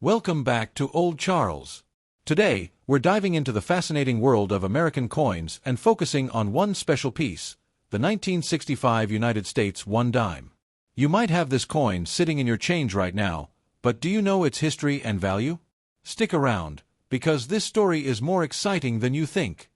Welcome back to Old Charles. Today, we're diving into the fascinating world of American coins and focusing on one special piece, the 1965 United States 1 dime. You might have this coin sitting in your change right now, but do you know its history and value? Stick around, because this story is more exciting than you think.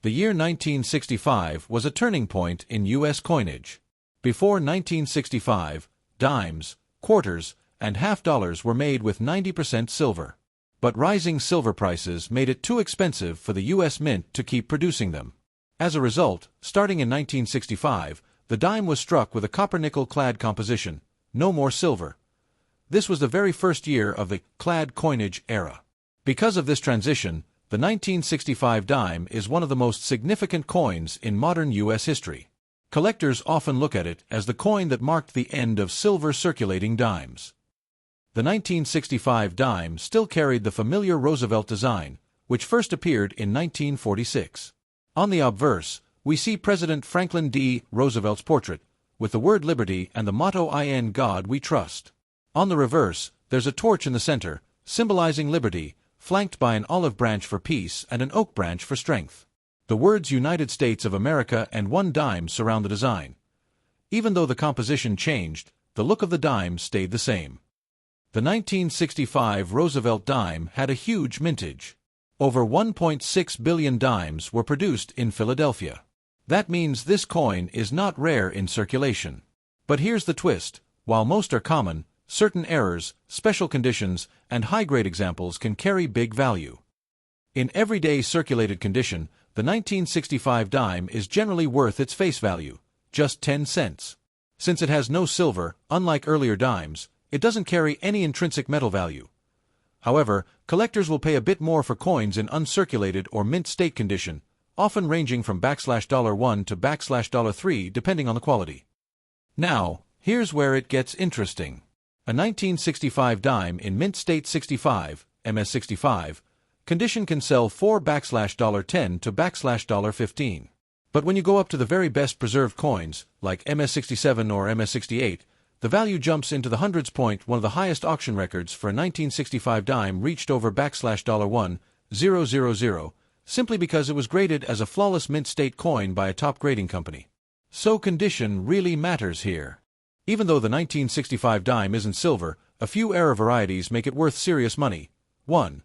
The year 1965 was a turning point in U.S. coinage. Before 1965, dimes, quarters, and half dollars were made with 90% silver. But rising silver prices made it too expensive for the U.S. Mint to keep producing them. As a result, starting in 1965, the dime was struck with a copper-nickel clad composition, no more silver. This was the very first year of the clad coinage era. Because of this transition, the 1965 dime is one of the most significant coins in modern U.S. history. Collectors often look at it as the coin that marked the end of silver circulating dimes. The 1965 dime still carried the familiar Roosevelt design, which first appeared in 1946. On the obverse, we see President Franklin D. Roosevelt's portrait, with the word liberty and the motto "In God We Trust." On the reverse, there's a torch in the center, symbolizing liberty, flanked by an olive branch for peace and an oak branch for strength. The words United States of America and 1 dime surround the design. Even though the composition changed, the look of the dime stayed the same. The 1965 Roosevelt Dime had a huge mintage. Over 1.6 billion dimes were produced in Philadelphia. That means this coin is not rare in circulation. But here's the twist: while most are common, certain errors, special conditions, and high-grade examples can carry big value. In everyday circulated condition, the 1965 dime is generally worth its face value, just 10 cents. Since it has no silver, unlike earlier dimes, it doesn't carry any intrinsic metal value. However, collectors will pay a bit more for coins in uncirculated or mint state condition, often ranging from $1 to $3 depending on the quality. Now, here's where it gets interesting. A 1965 dime in mint state 65, MS65, condition can sell for $10 to $15. But when you go up to the very best preserved coins, like MS67 or MS68, the value jumps into the hundreds. One of the highest auction records for a 1965 dime reached over $1,000, simply because it was graded as a flawless mint state coin by a top grading company. So condition really matters here. Even though the 1965 dime isn't silver, a few error varieties make it worth serious money. 1.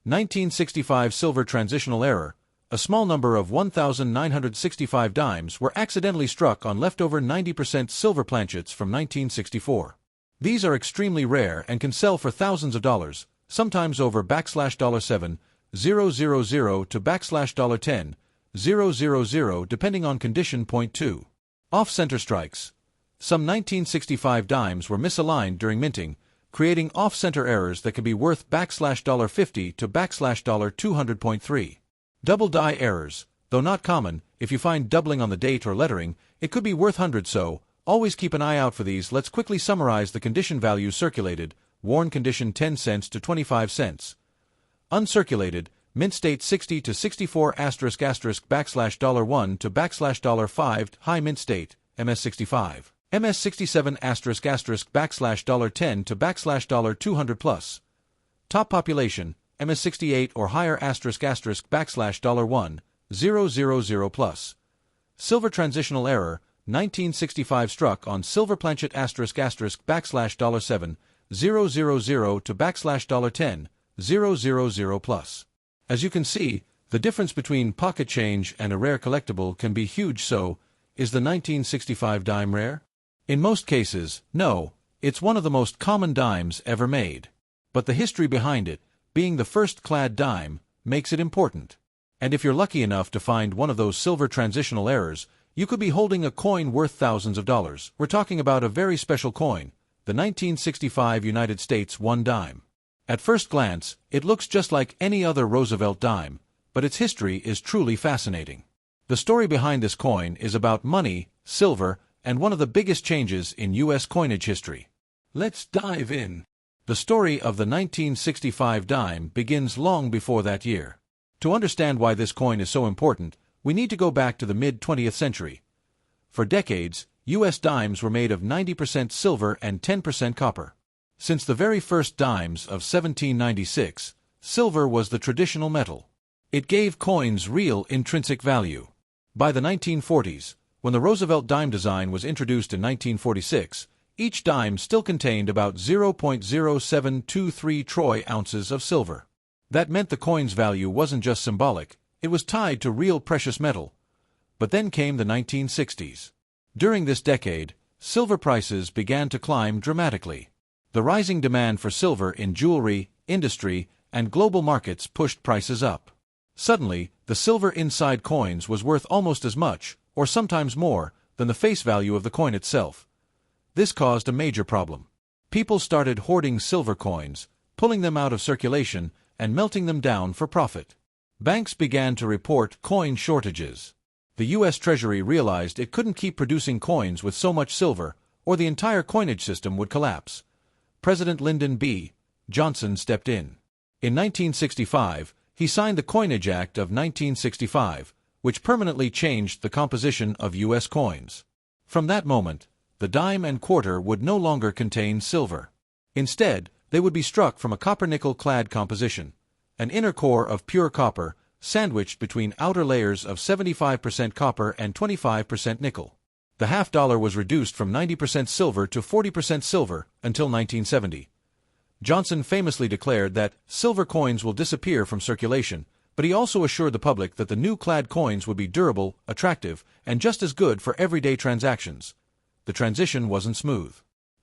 1965 silver transitional error. A small number of 1,965 dimes were accidentally struck on leftover 90% silver planchets from 1964. These are extremely rare and can sell for thousands of dollars, sometimes over $7,000 to $10,000 depending on condition. 2. Off-center strikes. Some 1965 dimes were misaligned during minting, creating off-center errors that can be worth $50 to $200.3. Double die errors. Though not common, if you find doubling on the date or lettering, it could be worth hundreds, so always keep an eye out for these. Let's quickly summarize the condition values. Circulated, worn condition 10 cents to 25 cents. Uncirculated, mint state 60 to 64 $*$$1 to $5, high mint state, MS65. MS67 $*$$10 to $200 plus. Top population, MS68 or higher $$1,000 plus. Silver transitional error, 1965 struck on silver planchet $$7,000 to $10,000 plus. As you can see, the difference between pocket change and a rare collectible can be huge. So, is the 1965 dime rare? In most cases, no, it's one of the most common dimes ever made. But the history behind it, being the first clad dime, makes it important. And if you're lucky enough to find one of those silver transitional errors, you could be holding a coin worth thousands of dollars. We're talking about a very special coin, the 1965 United States 1 dime. At first glance, it looks just like any other Roosevelt dime, but its history is truly fascinating. The story behind this coin is about money, silver, and one of the biggest changes in U.S. coinage history. Let's dive in. The story of the 1965 dime begins long before that year. To understand why this coin is so important, we need to go back to the mid-20th century. For decades, U.S. dimes were made of 90% silver and 10% copper. Since the very first dimes of 1796, silver was the traditional metal. It gave coins real intrinsic value. By the 1940s, when the Roosevelt Dime design was introduced in 1946, each dime still contained about 0.0723 troy ounces of silver. That meant the coin's value wasn't just symbolic, it was tied to real precious metal. But then came the 1960s. During this decade, silver prices began to climb dramatically. The rising demand for silver in jewelry, industry, and global markets pushed prices up. Suddenly, the silver inside coins was worth almost as much, or sometimes more, than the face value of the coin itself. This caused a major problem. People started hoarding silver coins, pulling them out of circulation, and melting them down for profit. Banks began to report coin shortages. The U.S. Treasury realized it couldn't keep producing coins with so much silver, or the entire coinage system would collapse. President Lyndon B. Johnson stepped in. In 1965, he signed the Coinage Act of 1965, which permanently changed the composition of U.S. coins. From that moment, the dime and quarter would no longer contain silver. Instead, they would be struck from a copper-nickel-clad composition, an inner core of pure copper, sandwiched between outer layers of 75% copper and 25% nickel. The half-dollar was reduced from 90% silver to 40% silver until 1970. Johnson famously declared that silver coins will disappear from circulation, but he also assured the public that the new clad coins would be durable, attractive, and just as good for everyday transactions. The transition wasn't smooth.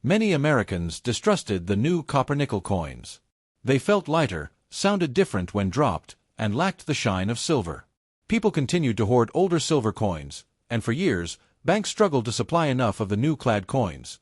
Many Americans distrusted the new copper-nickel coins. They felt lighter, sounded different when dropped, and lacked the shine of silver. People continued to hoard older silver coins, and for years, banks struggled to supply enough of the new clad coins.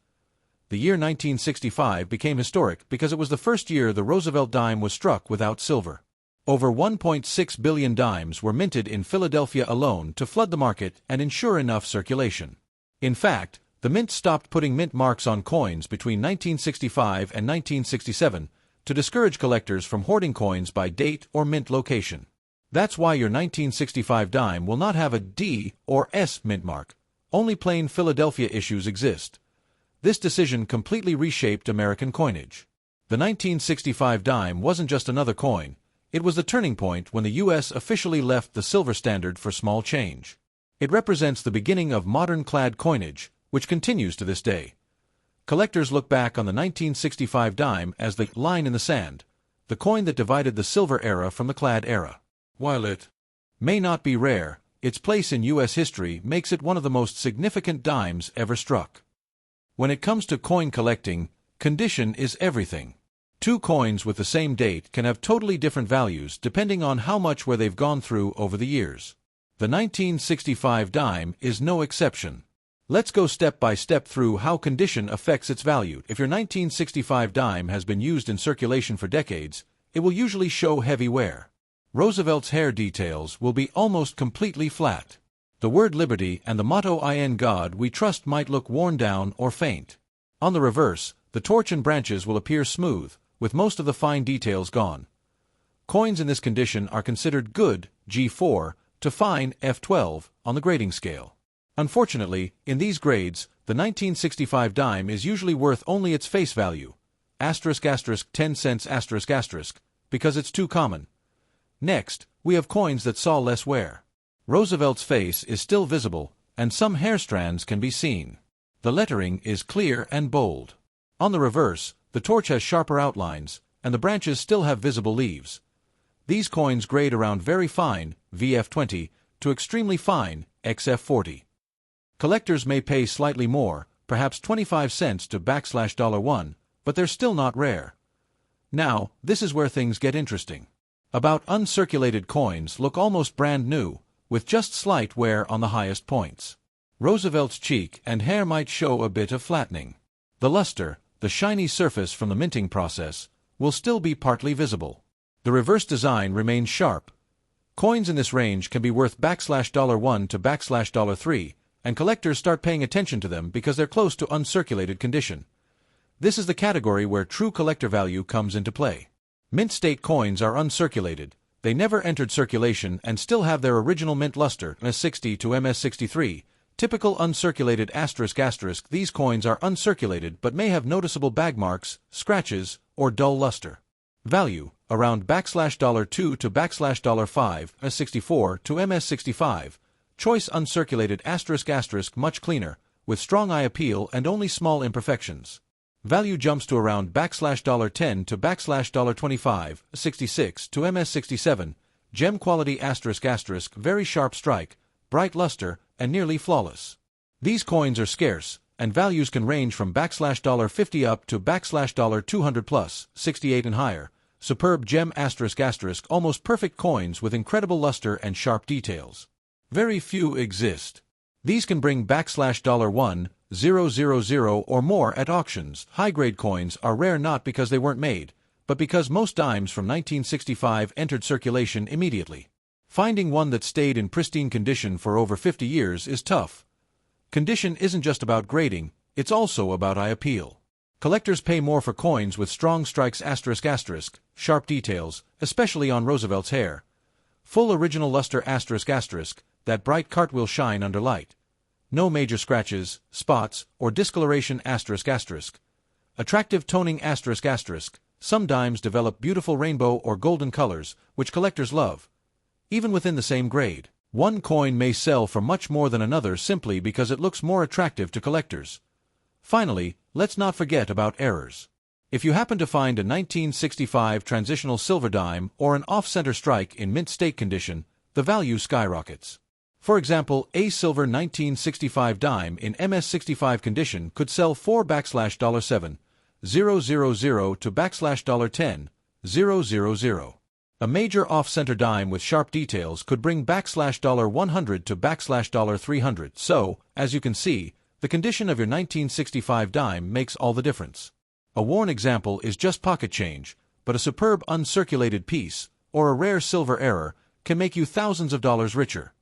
The year 1965 became historic because it was the first year the Roosevelt Dime was struck without silver. Over 1.6 billion dimes were minted in Philadelphia alone to flood the market and ensure enough circulation. In fact, the mint stopped putting mint marks on coins between 1965 and 1967 to discourage collectors from hoarding coins by date or mint location. That's why your 1965 dime will not have a D or S mint mark. Only plain Philadelphia issues exist. This decision completely reshaped American coinage. The 1965 dime wasn't just another coin, it was the turning point when the U.S. officially left the silver standard for small change. It represents the beginning of modern clad coinage, which continues to this day. Collectors look back on the 1965 dime as the line in the sand, the coin that divided the silver era from the clad era. While it may not be rare, its place in U.S. history makes it one of the most significant dimes ever struck. When it comes to coin collecting, condition is everything. Two coins with the same date can have totally different values depending on how much where they've gone through over the years. The 1965 dime is no exception. Let's go step by step through how condition affects its value. If your 1965 dime has been used in circulation for decades, it will usually show heavy wear. Roosevelt's hair details will be almost completely flat. The word liberty and the motto "In God we trust" might look worn down or faint. On the reverse, the torch and branches will appear smooth, with most of the fine details gone. Coins in this condition are considered good, G4, to fine, F12, on the grading scale. Unfortunately, in these grades, the 1965 dime is usually worth only its face value, *** 10 cents ***, because it's too common. Next, we have coins that saw less wear. Roosevelt's face is still visible, and some hair strands can be seen. The lettering is clear and bold. On the reverse, the torch has sharper outlines, and the branches still have visible leaves. These coins grade around very fine, VF20, to extremely fine, XF40. Collectors may pay slightly more, perhaps 25 cents to $1, but they're still not rare. Now, this is where things get interesting. About uncirculated coins look almost brand new, with just slight wear on the highest points. Roosevelt's cheek and hair might show a bit of flattening. The luster, the shiny surface from the minting process, will still be partly visible. The reverse design remains sharp. Coins in this range can be worth $1 to $3, and collectors start paying attention to them because they're close to uncirculated condition. This is the category where true collector value comes into play. Mint state coins are uncirculated. They never entered circulation and still have their original mint luster, MS60 to MS63, Typical uncirculated ***. These coins are uncirculated but may have noticeable bag marks, scratches, or dull luster. Value, around $2 to $5, MS64 to MS65. Choice uncirculated ***, much cleaner, with strong eye appeal and only small imperfections. Value jumps to around $10 to $25, 66 to MS67. Gem quality ***, very sharp strike, bright luster, and nearly flawless. These coins are scarce, and values can range from $50 up to $200 plus, 68 and higher. Superb gem ***, almost perfect coins with incredible luster and sharp details. Very few exist. These can bring $1,000 or more at auctions. High-grade coins are rare not because they weren't made, but because most dimes from 1965 entered circulation immediately. Finding one that stayed in pristine condition for over 50 years is tough. Condition isn't just about grading, it's also about eye appeal. Collectors pay more for coins with strong strikes ***, sharp details, especially on Roosevelt's hair. Full original luster ***, that bright cartwheel shine under light. No major scratches, spots, or discoloration ***. Attractive toning ***. Some dimes develop beautiful rainbow or golden colors, which collectors love. Even within the same grade, one coin may sell for much more than another simply because it looks more attractive to collectors. Finally, let's not forget about errors. If you happen to find a 1965 transitional silver dime or an off-center strike in mint state condition, the value skyrockets. For example, a silver 1965 dime in MS65 condition could sell for $7,000 to $10,000. A major off-center dime with sharp details could bring $100 to $300. So, as you can see, the condition of your 1965 dime makes all the difference. A worn example is just pocket change, but a superb uncirculated piece, or a rare silver error, can make you thousands of dollars richer.